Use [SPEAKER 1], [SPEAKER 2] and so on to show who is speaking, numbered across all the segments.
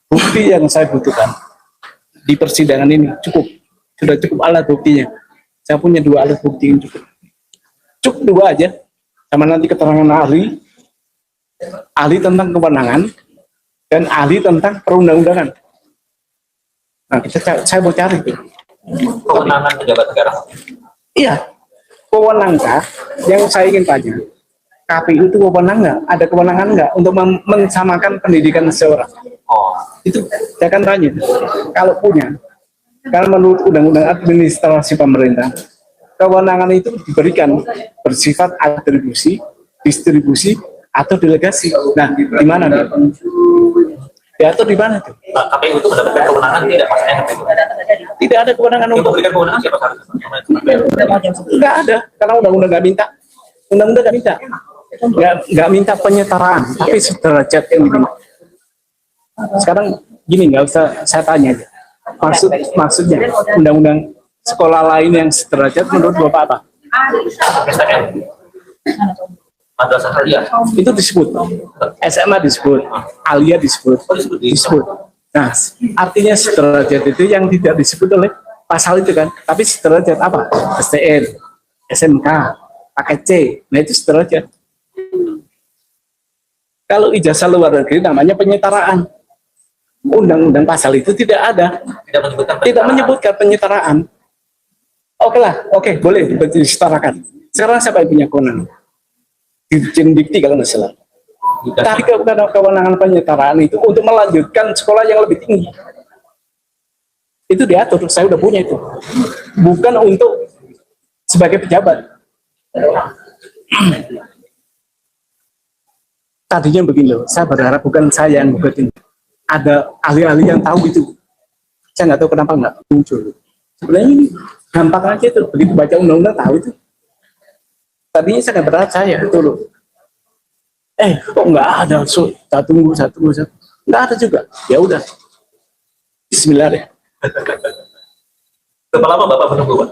[SPEAKER 1] bukti yang saya butuhkan di persidangan ini sudah cukup alat buktinya. Saya punya 2 alat bukti yang cukup 2 aja, sama nanti keterangan ahli tentang kewenangan dan ahli tentang perundang-undangan. Nah, saya mau cari itu.
[SPEAKER 2] Kewenangan pejabat negara.
[SPEAKER 1] Iya, kewenangan yang saya ingin tanya, KPU itu wewenang nggak? Ada kewenangan nggak untuk mensamakan pendidikan seseorang?
[SPEAKER 2] Oh,
[SPEAKER 1] Itu saya akan tanya. Kalau punya, karena menurut Undang-Undang Administrasi Pemerintah, kewenangan itu diberikan bersifat atribusi, distribusi, atau delegasi. Nah, di mana nih? Diatur di mana tuh?
[SPEAKER 2] KPU itu mendapatkan kewenangan tidak Mas Enak itu?
[SPEAKER 1] Tidak ada kewenangan
[SPEAKER 2] Yang
[SPEAKER 1] untuk
[SPEAKER 2] memberikan kewenangan siapa seharusnya?
[SPEAKER 1] nggak ada, karena undang-undang nggak minta. Undang-undang nggak minta. Nggak minta penyetaraan, tapi sederajat yang diminta. Sekarang gini, nggak usah saya tanya aja. Maksudnya undang-undang sekolah lain yang sederajat menurut Bapak apa?
[SPEAKER 2] STM, Madrasah Aliyah,
[SPEAKER 1] Itu disebut. SMA disebut, Aliyah disebut. Nah, artinya sederajat itu yang tidak disebut oleh pasal itu kan, tapi sederajat apa? STN, SMK, paket C, nah itu sederajat. Kalau ijazah luar negeri namanya penyetaraan. Undang-undang pasal itu tidak ada, tidak menyebutkan penyetaraan. Oke lah, oke, boleh disetarakan. Sekarang siapa yang punya kewenangan? Dirjen Dikti kalau nggak salah. Tapi kewenangan penyetaraan itu untuk melanjutkan sekolah yang lebih tinggi. Itu diatur, saya udah punya itu. Bukan untuk sebagai pejabat. Tadinya begini loh, saya berharap bukan saya yang bukatin. Ada ahli-ahli yang tahu itu. Saya nggak tahu kenapa nggak muncul. Sebenarnya ini gampang aja itu, begitu baca undang-undang tahu itu. Tadinya saya nggak percaya itu loh. Kok nggak ada? Saya tunggu. Nggak ada juga. Ya udah. Bismillah ya.
[SPEAKER 2] Berapa lama Bapak menunggu, Pak?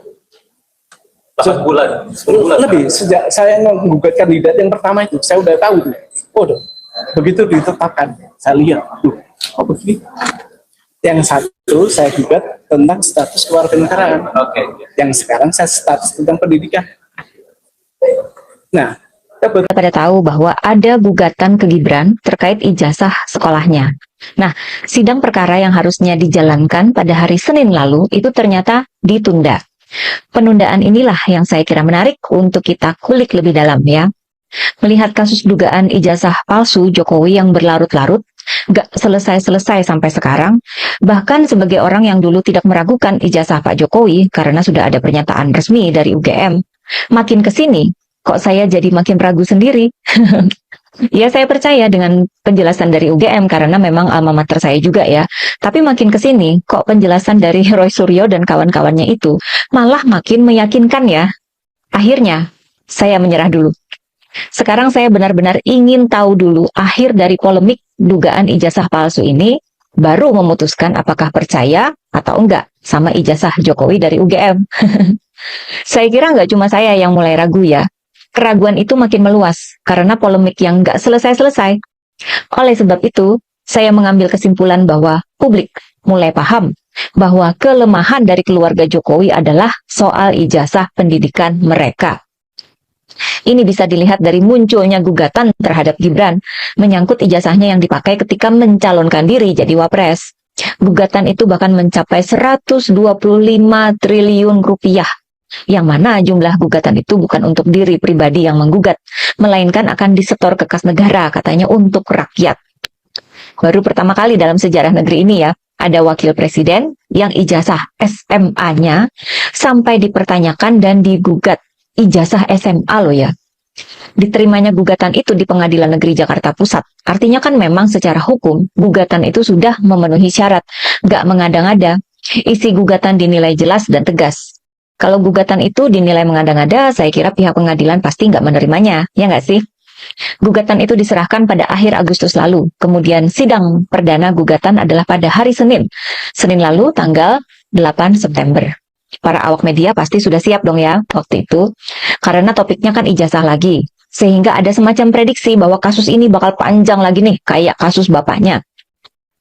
[SPEAKER 2] 8 bulan, 10 bulan.
[SPEAKER 1] Lebih, sejak saya menggugat kandidat yang pertama itu, saya udah tahu tuh. Oh, begitu ditetapkan, saya lihat. Oh begini. Yang satu saya gugat tentang status kewarganegaraan. Yang sekarang saya status tentang pendidikan. Nah,
[SPEAKER 3] pada tahu bahwa ada gugatan ke Gibran terkait ijazah sekolahnya. Nah, sidang perkara yang harusnya dijalankan pada hari Senin lalu itu ternyata ditunda. Penundaan inilah yang saya kira menarik untuk kita kulik lebih dalam ya. Melihat kasus dugaan ijazah palsu Jokowi yang berlarut-larut, gak selesai-selesai sampai sekarang, bahkan sebagai orang yang dulu tidak meragukan ijazah Pak Jokowi karena sudah ada pernyataan resmi dari UGM, makin kesini kok saya jadi makin ragu sendiri. Ya saya percaya dengan penjelasan dari UGM karena memang alma mater saya juga ya. Tapi makin kesini kok penjelasan dari Roy Suryo dan kawan-kawannya itu malah makin meyakinkan ya. Akhirnya saya menyerah dulu. Sekarang saya benar-benar ingin tahu dulu akhir dari polemik dugaan ijazah palsu ini, baru memutuskan apakah percaya atau enggak sama ijazah Jokowi dari UGM. Saya kira nggak cuma saya yang mulai ragu ya. Keraguan itu makin meluas karena polemik yang nggak selesai-selesai. Oleh sebab itu, saya mengambil kesimpulan bahwa publik mulai paham bahwa kelemahan dari keluarga Jokowi adalah soal ijazah pendidikan mereka. Ini bisa dilihat dari munculnya gugatan terhadap Gibran menyangkut ijazahnya yang dipakai ketika mencalonkan diri jadi wapres. Gugatan itu bahkan mencapai 125 triliun rupiah. Yang mana jumlah gugatan itu bukan untuk diri pribadi yang menggugat, melainkan akan disetor ke kas negara, katanya untuk rakyat. Baru pertama kali dalam sejarah negeri ini ya, ada wakil presiden yang ijazah SMA-nya sampai dipertanyakan dan digugat. Ijazah SMA loh ya. Diterimanya gugatan itu di Pengadilan Negeri Jakarta Pusat. Artinya kan memang secara hukum, gugatan itu sudah memenuhi syarat, gak mengada-ngada. Isi gugatan dinilai jelas dan tegas. Kalau gugatan itu dinilai mengada-ngada, saya kira pihak pengadilan pasti nggak menerimanya, ya nggak sih? Gugatan itu diserahkan pada akhir Agustus lalu. Kemudian sidang perdana gugatan adalah pada hari Senin. Senin lalu tanggal 8 September. Para awak media pasti sudah siap dong ya waktu itu. Karena topiknya kan ijazah lagi. Sehingga ada semacam prediksi bahwa kasus ini bakal panjang lagi nih, kayak kasus bapaknya.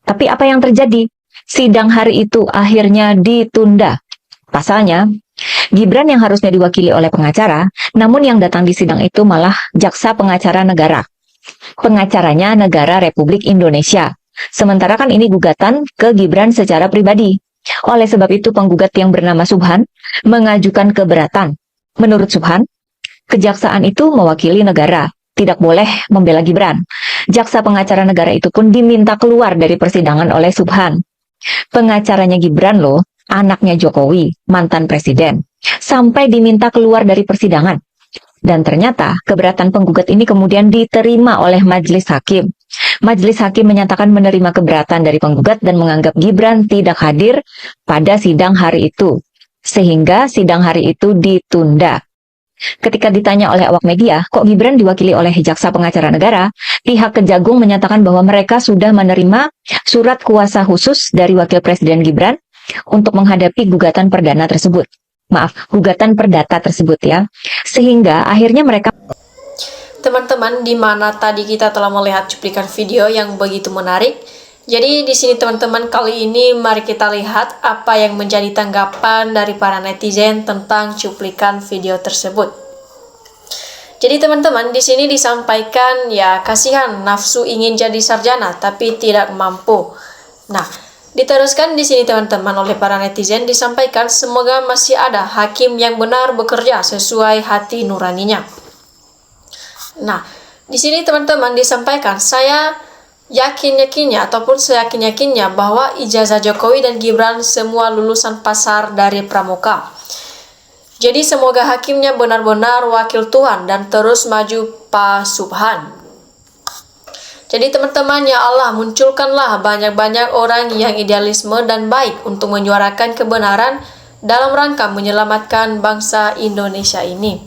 [SPEAKER 3] Tapi apa yang terjadi? Sidang hari itu akhirnya ditunda. Pasalnya, Gibran yang harusnya diwakili oleh pengacara, namun yang datang di sidang itu malah jaksa pengacara negara. Pengacaranya negara Republik Indonesia. Sementara kan ini gugatan ke Gibran secara pribadi. Oleh sebab itu penggugat yang bernama Subhan mengajukan keberatan. Menurut Subhan, kejaksaan itu mewakili negara, tidak boleh membela Gibran. Jaksa pengacara negara itu pun diminta keluar dari persidangan oleh Subhan. Pengacaranya Gibran loh, anaknya Jokowi, mantan presiden, sampai diminta keluar dari persidangan. Dan ternyata keberatan penggugat ini kemudian diterima oleh majelis hakim. Majelis hakim menyatakan menerima keberatan dari penggugat dan menganggap Gibran tidak hadir pada sidang hari itu. Sehingga sidang hari itu ditunda. Ketika ditanya oleh awak media, kok Gibran diwakili oleh jaksa pengacara negara, pihak Kejagung menyatakan bahwa mereka sudah menerima surat kuasa khusus dari Wakil Presiden Gibran untuk menghadapi gugatan perdana tersebut. Gugatan perdata tersebut ya. Sehingga akhirnya mereka...
[SPEAKER 4] Teman-teman, di mana tadi kita telah melihat cuplikan video yang begitu menarik. Jadi di sini teman-teman, kali ini mari kita lihat apa yang menjadi tanggapan dari para netizen tentang cuplikan video tersebut. Jadi teman-teman, di sini disampaikan ya kasihan nafsu ingin jadi sarjana tapi tidak mampu. Nah, diteruskan di sini teman-teman oleh para netizen disampaikan semoga masih ada hakim yang benar bekerja sesuai hati nuraninya. Nah, di sini teman-teman disampaikan saya yakin-yakinnya ataupun seyakin-yakinnya bahwa ijazah Jokowi dan Gibran semua lulusan pasar dari Pramuka. Jadi semoga hakimnya benar-benar wakil Tuhan dan terus maju Pak Subhan. Jadi teman-teman, ya Allah, munculkanlah banyak-banyak orang yang idealisme dan baik untuk menyuarakan kebenaran dalam rangka menyelamatkan bangsa Indonesia ini.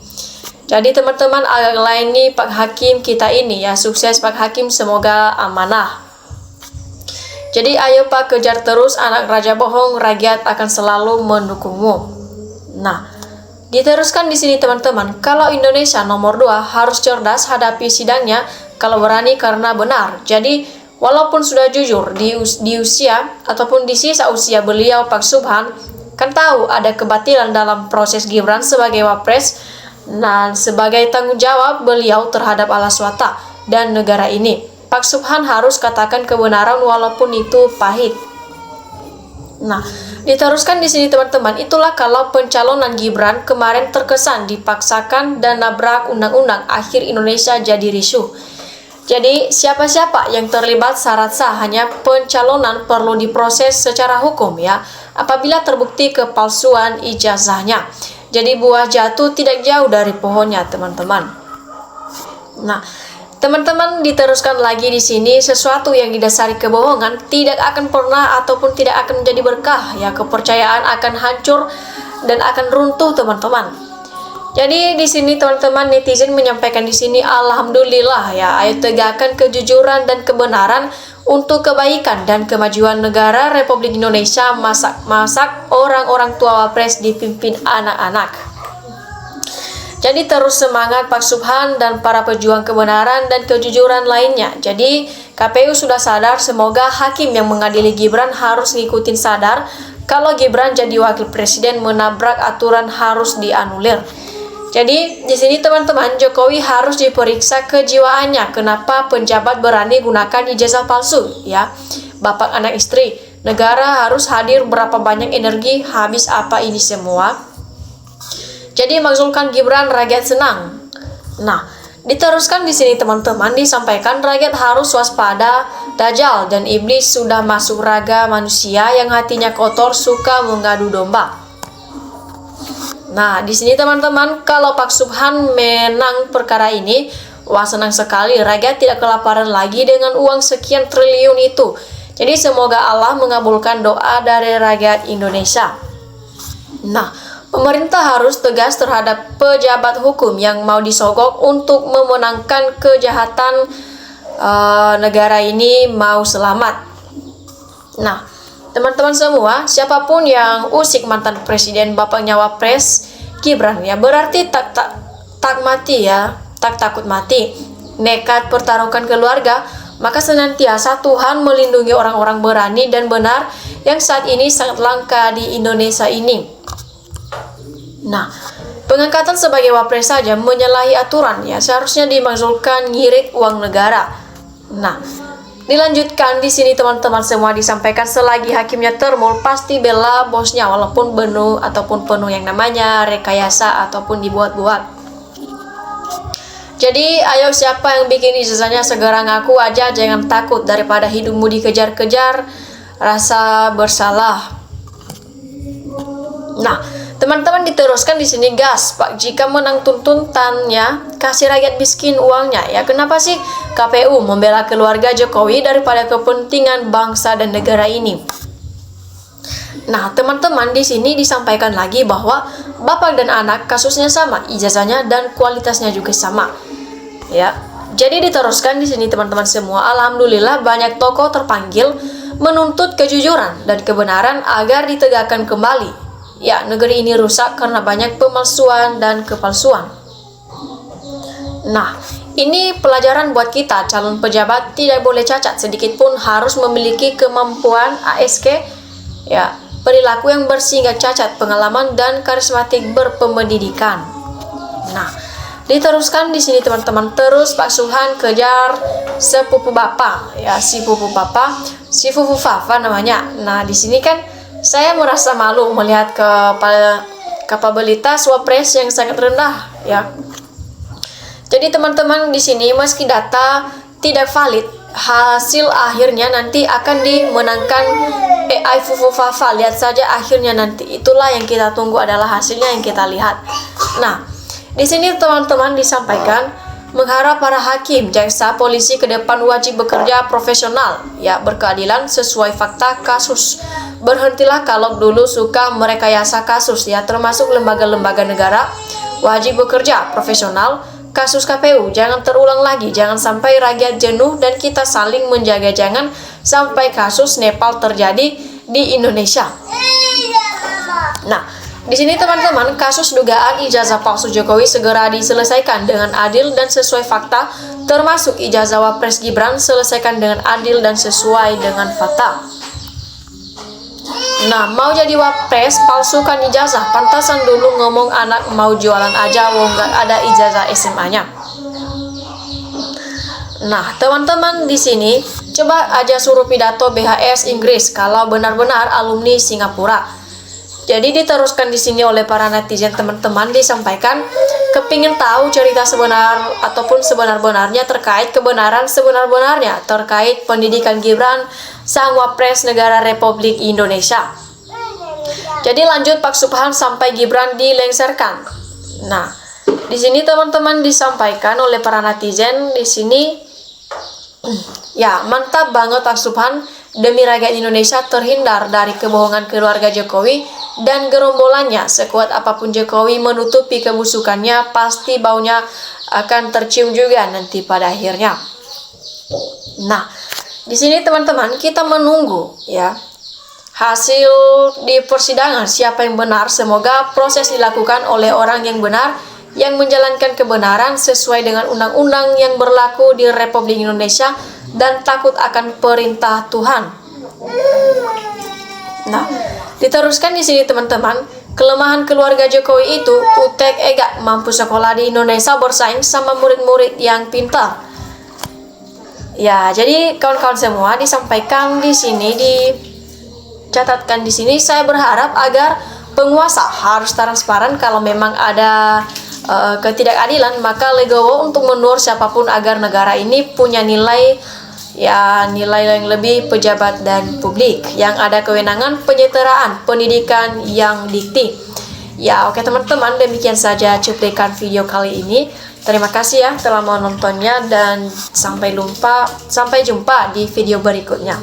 [SPEAKER 4] Jadi teman-teman, agak lain nih Pak Hakim kita ini ya, sukses Pak Hakim, semoga amanah. Jadi ayo Pak, kejar terus anak raja bohong, rakyat akan selalu mendukungmu. Nah, diteruskan di sini teman-teman, kalau Indonesia nomor 2 harus cerdas hadapi sidangnya, kalau berani karena benar. Jadi walaupun sudah jujur di usia ataupun di sisa usia beliau Pak Subhan kan tahu ada kebatilan dalam proses Gibran sebagai wapres dan sebagai tanggung jawab beliau terhadap Allah SWT dan negara ini. Pak Subhan harus katakan kebenaran walaupun itu pahit. Nah, diteruskan di sini teman-teman, itulah kalau pencalonan Gibran kemarin terkesan dipaksakan dan nabrak undang-undang, akhir Indonesia jadi ricuh. Jadi siapa-siapa yang terlibat syarat sah, hanya pencalonan perlu diproses secara hukum ya, apabila terbukti kepalsuan ijazahnya. Jadi buah jatuh tidak jauh dari pohonnya teman-teman. Nah, teman-teman, diteruskan lagi di sini, sesuatu yang didasari kebohongan tidak akan pernah ataupun tidak akan menjadi berkah ya, kepercayaan akan hancur dan akan runtuh teman-teman. Jadi di sini teman-teman, netizen menyampaikan di sini alhamdulillah ya, ayo tegakkan kejujuran dan kebenaran untuk kebaikan dan kemajuan negara Republik Indonesia, masak orang-orang tua wapres dipimpin anak-anak. Jadi terus semangat Pak Subhan dan para pejuang kebenaran dan kejujuran lainnya. Jadi KPU sudah sadar, semoga hakim yang mengadili Gibran harus ngikutin sadar kalau Gibran jadi wakil presiden menabrak aturan harus dianulir. Jadi di sini teman-teman, Jokowi harus diperiksa kejiwaannya. Kenapa penjabat berani gunakan ijazah palsu ya? Bapak anak istri, negara harus hadir, berapa banyak energi habis apa ini semua? Jadi makzulkan Gibran, rakyat senang. Nah, diteruskan di sini teman-teman disampaikan rakyat harus waspada, Dajjal dan iblis sudah masuk raga manusia yang hatinya kotor, suka mengadu domba. Nah, di sini teman-teman, kalau Pak Subhan menang perkara ini, wah senang sekali, rakyat tidak kelaparan lagi dengan uang sekian triliun itu. Jadi semoga Allah mengabulkan doa dari rakyat Indonesia. Nah, pemerintah harus tegas terhadap pejabat hukum yang mau disogok untuk memenangkan kejahatan negara ini mau selamat. Nah, teman-teman semua, siapapun yang usik mantan presiden bapaknya wapres Gibran ya, berarti tak mati ya, tak takut mati. Nekat pertaruhkan keluarga, maka senantiasa Tuhan melindungi orang-orang berani dan benar yang saat ini sangat langka di Indonesia ini. Nah, pengangkatan sebagai wapres saja menyalahi aturan ya, seharusnya dimaksudkan ngirit uang negara. Nah, dilanjutkan di sini teman-teman semua disampaikan selagi hakimnya termul pasti bela bosnya walaupun penuh yang namanya rekayasa ataupun dibuat-buat. Jadi ayo siapa yang bikin ijazahnya segera ngaku aja, jangan takut daripada hidupmu dikejar-kejar rasa bersalah. Nah, teman-teman diteruskan di sini gas, Pak. Jika menang tuntutannya, kasih rakyat miskin uangnya. Ya, kenapa sih KPU membela keluarga Jokowi daripada kepentingan bangsa dan negara ini? Nah, teman-teman di sini disampaikan lagi bahwa bapak dan anak kasusnya sama, ijazahnya dan kualitasnya juga sama. Ya. Jadi diteruskan di sini teman-teman semua, alhamdulillah banyak tokoh terpanggil menuntut kejujuran dan kebenaran agar ditegakkan kembali. Ya, negeri ini rusak karena banyak pemalsuan dan kepalsuan. Nah, ini pelajaran buat kita, calon pejabat tidak boleh cacat sedikit pun, harus memiliki kemampuan ASK, ya, perilaku yang bersih, gak cacat, pengalaman dan karismatik berpendidikan. Nah, diteruskan di sini teman-teman, terus Pak Suhan kejar sepupu bapak, ya, si pupu Fafa namanya. Nah, di sini kan saya merasa malu melihat kapabilitas wapres yang sangat rendah, ya. Jadi teman-teman di sini meski data tidak valid, hasil akhirnya nanti akan dimenangkan AI Fufu Fafa. Lihat saja akhirnya nanti, itulah yang kita tunggu, adalah hasilnya yang kita lihat. Nah, di sini teman-teman disampaikan mengharap para hakim, jaksa, polisi ke depan wajib bekerja profesional, ya, berkeadilan sesuai fakta kasus. Berhentilah kalau dulu suka merekayasa kasus, ya, termasuk lembaga-lembaga negara wajib bekerja profesional. Kasus KPU jangan terulang lagi, jangan sampai rakyat jenuh dan kita saling menjaga, jangan sampai kasus Nepal terjadi di Indonesia. Nah, di sini teman-teman, kasus dugaan ijazah palsu Jokowi segera diselesaikan dengan adil dan sesuai fakta, termasuk ijazah Wapres Gibran selesaikan dengan adil dan sesuai dengan fakta. Nah, mau jadi wapres palsukan ijazah, pantasan dulu ngomong anak mau jualan aja, wong gak ada ijazah SMA-nya. Nah, teman-teman di sini coba aja suruh pidato BHS Inggris kalau benar-benar alumni Singapura. Jadi diteruskan di sini oleh para netizen teman-teman disampaikan kepingin tahu cerita sebenar ataupun sebenar-benarnya terkait kebenaran sebenar-benarnya terkait pendidikan Gibran sang wapres negara Republik Indonesia. Jadi lanjut Pak Subhan sampai Gibran dilengserkan. Nah, di sini teman-teman disampaikan oleh para netizen di sini, ya, mantap banget Pak Subhan, demi rakyat Indonesia terhindar dari kebohongan keluarga Jokowi dan gerombolannya. Sekuat apapun Jokowi menutupi kebusukannya, pasti baunya akan tercium juga nanti pada akhirnya. Nah, di sini teman-teman kita menunggu, ya, hasil di persidangan siapa yang benar. Semoga proses dilakukan oleh orang yang benar, yang menjalankan kebenaran sesuai dengan undang-undang yang berlaku di Republik Indonesia dan takut akan perintah Tuhan. Nah, diteruskan di sini teman-teman, kelemahan keluarga Jokowi itu Utek Ega mampu sekolah di Indonesia bersaing sama murid-murid yang pintar. Ya, jadi kawan-kawan semua disampaikan di sini, dicatatkan di sini, saya berharap agar penguasa harus transparan. Kalau memang ada ketidakadilan, maka legowo untuk menurut siapapun agar negara ini punya nilai, ya, nilai yang lebih pejabat dan publik yang ada kewenangan penyetaraan pendidikan yang dikti. Ya, oke teman-teman, demikian saja cuplikan video kali ini. Terima kasih ya telah menontonnya dan sampai jumpa di video berikutnya.